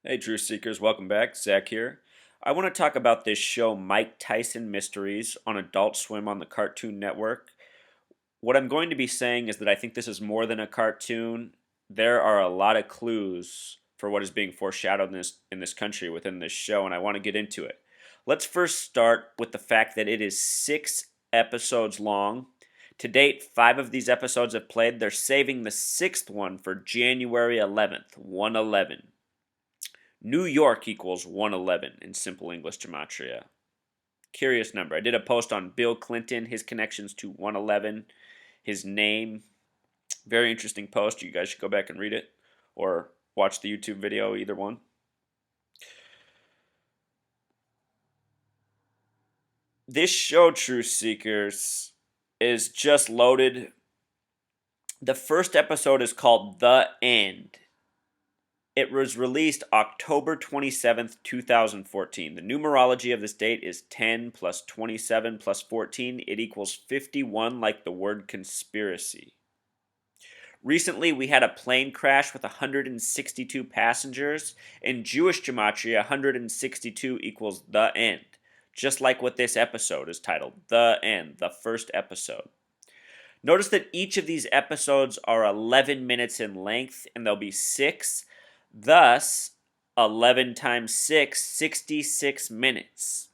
Hey, Truth Seekers, welcome back. Zach here. I want to talk about this show, Mike Tyson Mysteries, on Adult Swim on the Cartoon Network. What I'm going to be saying is that I think this is more than a cartoon. There are a lot of clues for what is being foreshadowed in this country within this show, and I want to get into it. Let's first start with the fact that it is 6 episodes long. To date, 5 of these episodes have played. They're saving the 6th one for January 11th, 111. New York equals 111 in simple English gematria. Curious number. I did a post on Bill Clinton, his connections to 111, his name. Very interesting post. You guys should go back and read it or watch the YouTube video, either one. This show, Truth Seekers, is just loaded. The first episode is called The End. It was released October 27th, 2014. The numerology of this date is 10 plus 27 plus 14. It equals 51, like the word conspiracy. Recently, we had a plane crash with 162 passengers. In Jewish gematria, 162 equals the end. Just like what this episode is titled, The End, the first episode. Notice that each of these episodes are 11 minutes in length, and there'll be 6. Thus, 11 times 6, 66 minutes.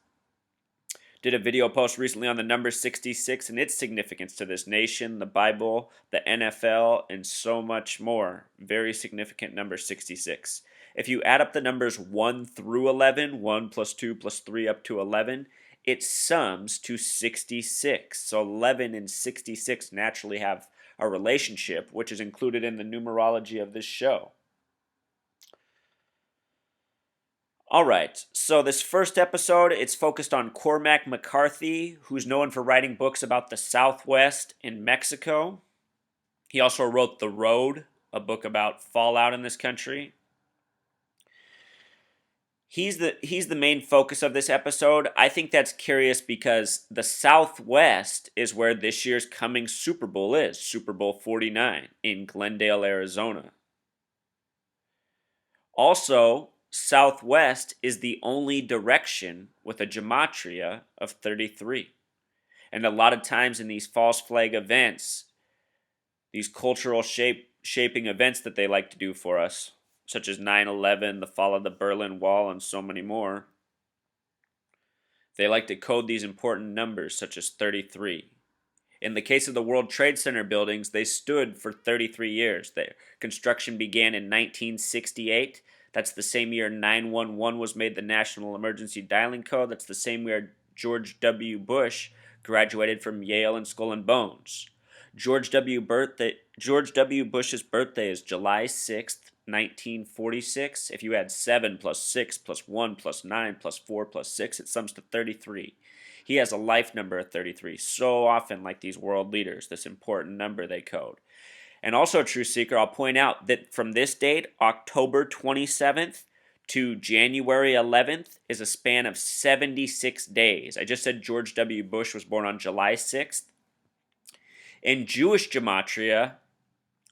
Did a video post recently on the number 66 and its significance to this nation, the Bible, the NFL, and so much more. Very significant number 66. If you add up the numbers 1 through 11, 1 plus 2 plus 3 up to 11, it sums to 66. So 11 and 66 naturally have a relationship, which is included in the numerology of this show. All right, so this first episode, it's focused on Cormac McCarthy, who's known for writing books about the Southwest in Mexico. He also wrote The Road, a book about fallout in this country. He's the main focus of this episode. I think that's curious because the Southwest is where this year's coming Super Bowl is, Super Bowl 49 in Glendale, Arizona. Also, Southwest is the only direction with a gematria of 33. And a lot of times in these false flag events, these cultural shaping events that they like to do for us, such as 9/11, the fall of the Berlin Wall, and so many more, they like to code these important numbers, such as 33. In the case of the World Trade Center buildings, they stood for 33 years. Their construction began in 1968. That's the same year 911 was made the National Emergency Dialing Code. That's the same year George W. Bush graduated from Yale and Skull and Bones. George W. Bush's birthday is July 6th, 1946. If you add 7 plus 6 plus 1 plus 9 plus 4 plus 6, it sums to 33. He has a life number of 33. So often, like these world leaders, this important number they code. And also, True Seeker, I'll point out that from this date, October 27th to January 11th, is a span of 76 days. I just said George W. Bush was born on July 6th. In Jewish gematria,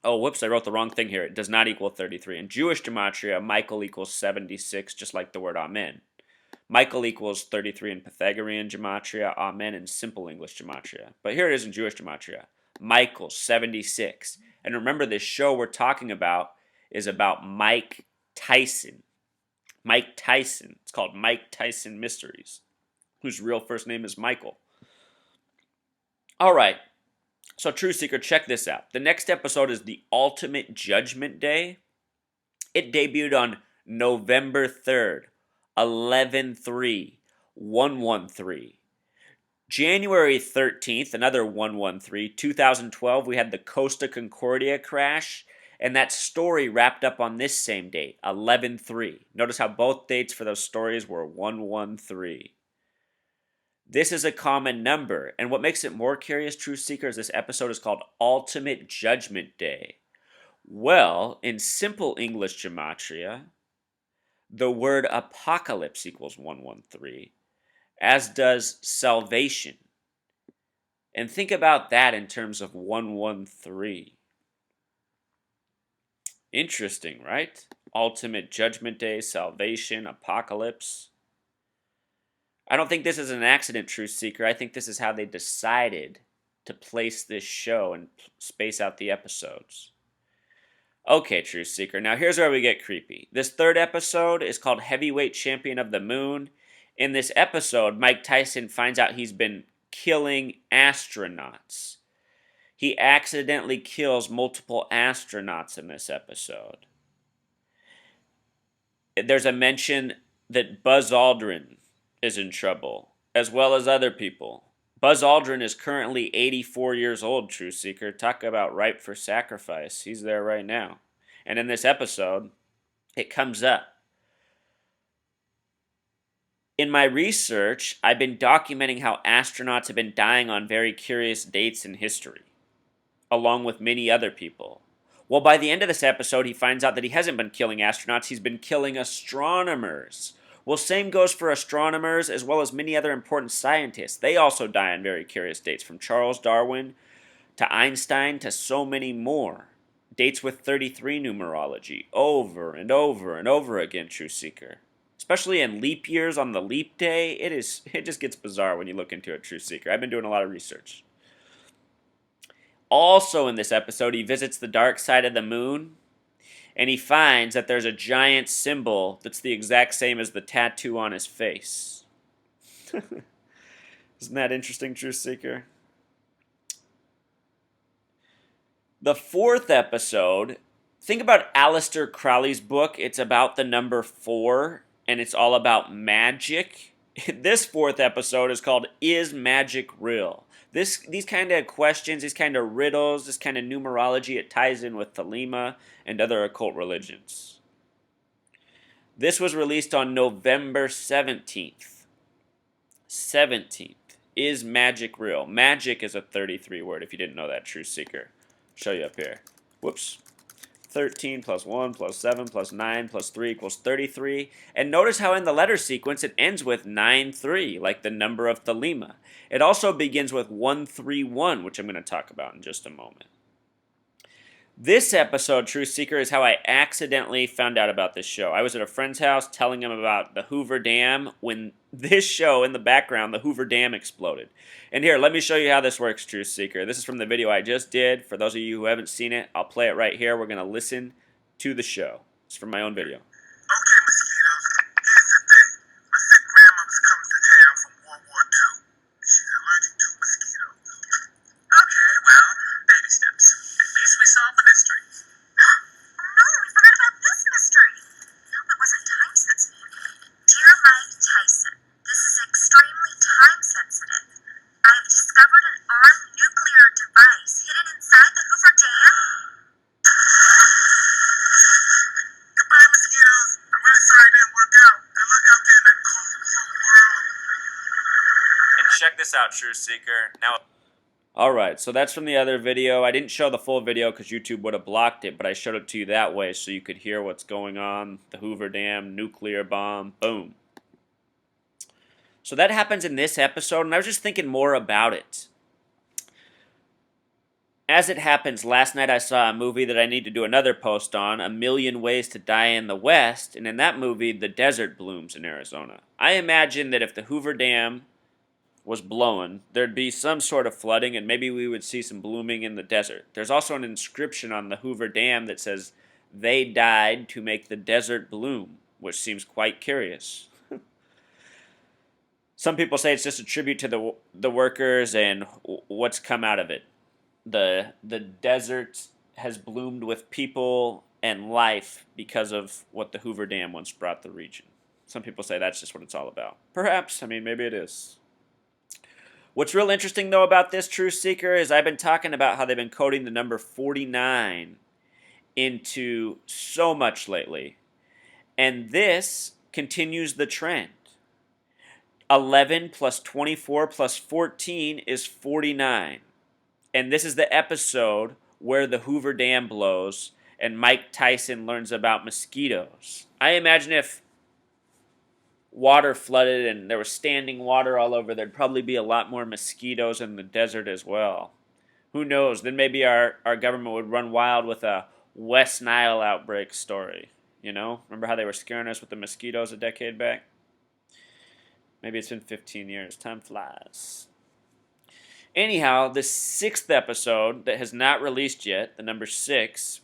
I wrote the wrong thing here. It does not equal 33. In Jewish gematria, Michael equals 76, just like the word Amen. Michael equals 33 in Pythagorean gematria, Amen in simple English gematria. But here it is in Jewish gematria. Michael, 76. And remember, this show we're talking about is about Mike Tyson. Mike Tyson. It's called Mike Tyson Mysteries, whose real first name is Michael. All right. So, True Seeker, check this out. The next episode is The Ultimate Judgment Day. It debuted on November 3rd, 11/3, 113. January 13th, another 113, 2012, we had the Costa Concordia crash, and that story wrapped up on this same date, 11/3. Notice how both dates for those stories were 113. This is a common number, and what makes it more curious, True Seekers, this episode is called Ultimate Judgment Day. Well, in simple English gematria, the word apocalypse equals 113, as does salvation. And think about that in terms of 113. Interesting, right? ultimate judgment day, salvation, apocalypse. I don't think this is an accident, Truth Seeker. I think this is how they decided to place this show and space out the episodes. Okay, Truth Seeker, now here's where we get creepy. This third episode is called Heavyweight Champion of the Moon. In this episode, Mike Tyson finds out he's been killing astronauts. He accidentally kills multiple astronauts in this episode. There's a mention that Buzz Aldrin is in trouble, as well as other people. Buzz Aldrin is currently 84 years old, Truth Seeker. Talk about ripe for sacrifice. He's there right now. And in this episode, it comes up. In my research, I've been documenting how astronauts have been dying on very curious dates in history, along with many other people. Well, by the end of this episode, he finds out that he hasn't been killing astronauts, he's been killing astronomers. Well, same goes for astronomers as well as many other important scientists. They also die on very curious dates, from Charles Darwin to Einstein to so many more. Dates with 33 numerology, over and over and over again, Truth Seeker. Especially in leap years on the leap day, it just gets bizarre when you look into it, Truth Seeker. I've been doing a lot of research. Also in this episode, he visits the dark side of the moon, and he finds that there's a giant symbol that's the exact same as the tattoo on his face. Isn't that interesting, Truth Seeker? The fourth episode, think about Aleister Crowley's book. It's about the number 4, and it's all about magic. This fourth episode is called Is Magic Real? These kind of questions, these kind of riddles, this kind of numerology, it ties in with Thelema and other occult religions. This was released on November 17th. 17th. Is magic real? Magic is a 33 word, if you didn't know that, Truth Seeker. Show you up here. Whoops. 13 plus 1 plus 7 plus 9 plus 3 equals 33. And notice how in the letter sequence it ends with 9-3, like the number of Thelema. It also begins with 131, which I'm going to talk about in just a moment. This episode, Truth Seeker, is how I accidentally found out about this show. I was at a friend's house telling him about the Hoover Dam when this show, in the background, the Hoover Dam exploded. And here, let me show you how this works, Truth Seeker. This is from the video I just did. For those of you who haven't seen it, I'll play it right here. We're going to listen to the show. It's from my own video. Okay, mosquitoes, here's the thing. My sick grandmother comes to town from World War II. She's allergic to mosquitoes. Okay, well, baby steps. At least we solved the mystery. No, we forgot about this mystery. No, it wasn't time sensitive. Dear Mike Tyson, this is extremely time sensitive. I've discovered an armed nuclear device hidden inside the Hoover Dam. Goodbye, mosquitoes. I'm really sorry it didn't work out. Good luck out there in that cold, cold world. And check this out, Truth Seeker. Now, alright, so that's from the other video. I didn't show the full video because YouTube would have blocked it, but I showed it to you that way so you could hear what's going on. The Hoover Dam, nuclear bomb, boom. So that happens in this episode, and I was just thinking more about it. As it happens, last night I saw a movie that I need to do another post on, A Million Ways to Die in the West, and in that movie, the desert blooms in Arizona. I imagine that if the Hoover Dam was blowing, there'd be some sort of flooding, and maybe we would see some blooming in the desert. There's also an inscription on the Hoover Dam that says, "They died to make the desert bloom," which seems quite curious. Some people say it's just a tribute to the workers and what's come out of it. The desert has bloomed with people and life because of what the Hoover Dam once brought the region. Some people say that's just what it's all about. Perhaps. I mean, maybe it is. What's real interesting, though, about this, Truth Seeker, is I've been talking about how they've been coding the number 49 into so much lately. And this continues the trend. 11 plus 24 plus 14 is 49. And this is the episode where the Hoover Dam blows and Mike Tyson learns about mosquitoes. I imagine if water flooded and there was standing water all over, there'd probably be a lot more mosquitoes in the desert as well. Who knows? Then maybe our government would run wild with a West Nile outbreak story. you know? Remember how they were scaring us with the mosquitoes a decade back? Maybe it's been 15 years. Time flies. Anyhow, the 6th episode that has not released yet, the number 6,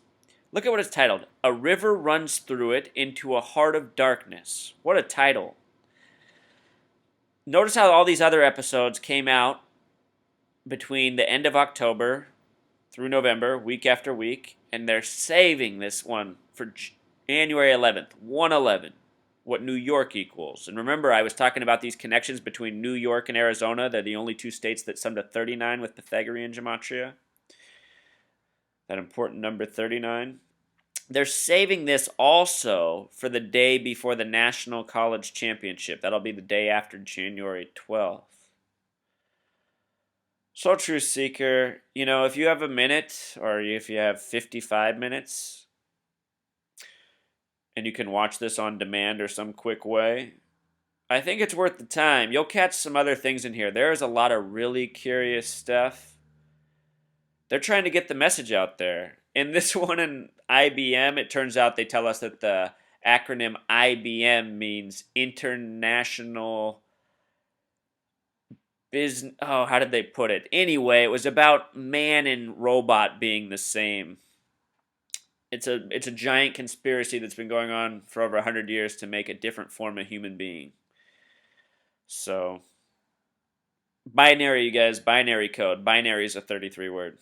look at what it's titled. A river runs through it into a heart of darkness. What a title. Notice how all these other episodes came out between the end of October through November, week after week, and they're saving this one for January 11th, 111, what New York equals. And remember, I was talking about these connections between New York and Arizona. They're the only two states that sum to 39 with Pythagorean gematria. That important number 39. They're saving this also for the day before the National College Championship. That'll be the day after January 12th. So, Truth Seeker, you know, if you have a minute or if you have 55 minutes and you can watch this on demand or some quick way, I think it's worth the time. You'll catch some other things in here. There is a lot of really curious stuff. They're trying to get the message out there. In this one in IBM, it turns out they tell us that the acronym IBM means International Business. Oh, how did they put it? Anyway, it was about man and robot being the same. It's a giant conspiracy that's been going on for over 100 years to make a different form of human being. So, binary, you guys, binary code. Binary is a 33 word.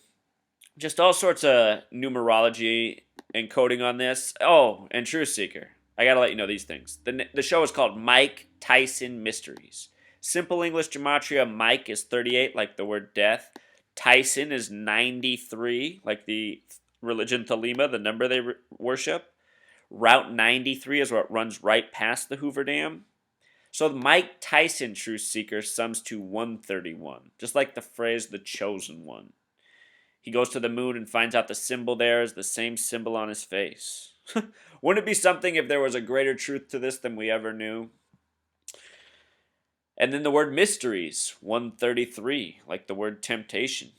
Just all sorts of numerology and coding on this. Oh, and Truth Seeker. I gotta let you know these things. The show is called Mike Tyson Mysteries. Simple English gematria, Mike is 38, like the word death. Tyson is 93, like the religion Thelema, the number they worship. Route 93 is what runs right past the Hoover Dam. So Mike Tyson, Truth Seeker, sums to 131, just like the phrase the chosen one. He goes to the moon and finds out the symbol there is the same symbol on his face. Wouldn't it be something if there was a greater truth to this than we ever knew? And then the word mysteries, 133, like the word temptation.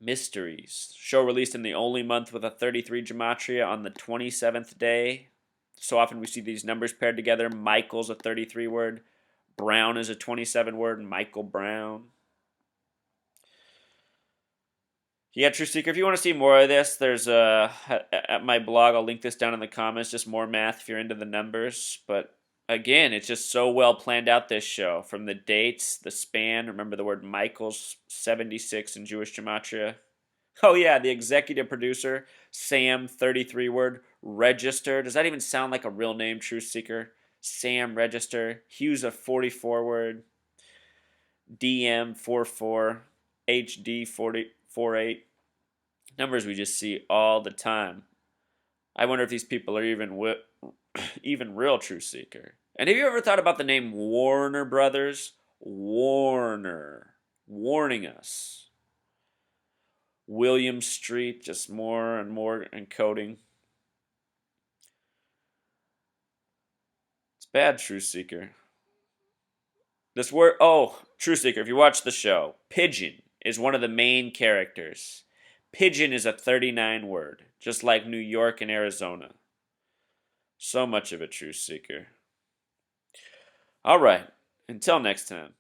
Mysteries. Show released in the only month with a 33 gematria on the 27th day. So often we see these numbers paired together. Michael's a 33 word. Brown is a 27 word. Michael Brown. Yeah, True Seeker, if you want to see more of this, there's at my blog, I'll link this down in the comments, just more math if you're into the numbers. But again, it's just so well planned out, this show. From the dates, the span, remember the word Michael's 76 in Jewish gematria. Oh yeah, the executive producer, Sam, 33 word, Register. Does that even sound like a real name, Truth Seeker? Sam Register. Hughes, a 44 word. DM 44. HD 48. Numbers we just see all the time. I wonder if these people are even real, Truth Seeker. And have you ever thought about the name Warner Brothers? Warner. Warning us. William Street, just more and more encoding. It's bad, Truth Seeker. This word, Truth Seeker, if you watch the show, Pigeon is one of the main characters. Pigeon is a 39 word, just like New York and Arizona. So much of it, Truth Seeker. All right, until next time.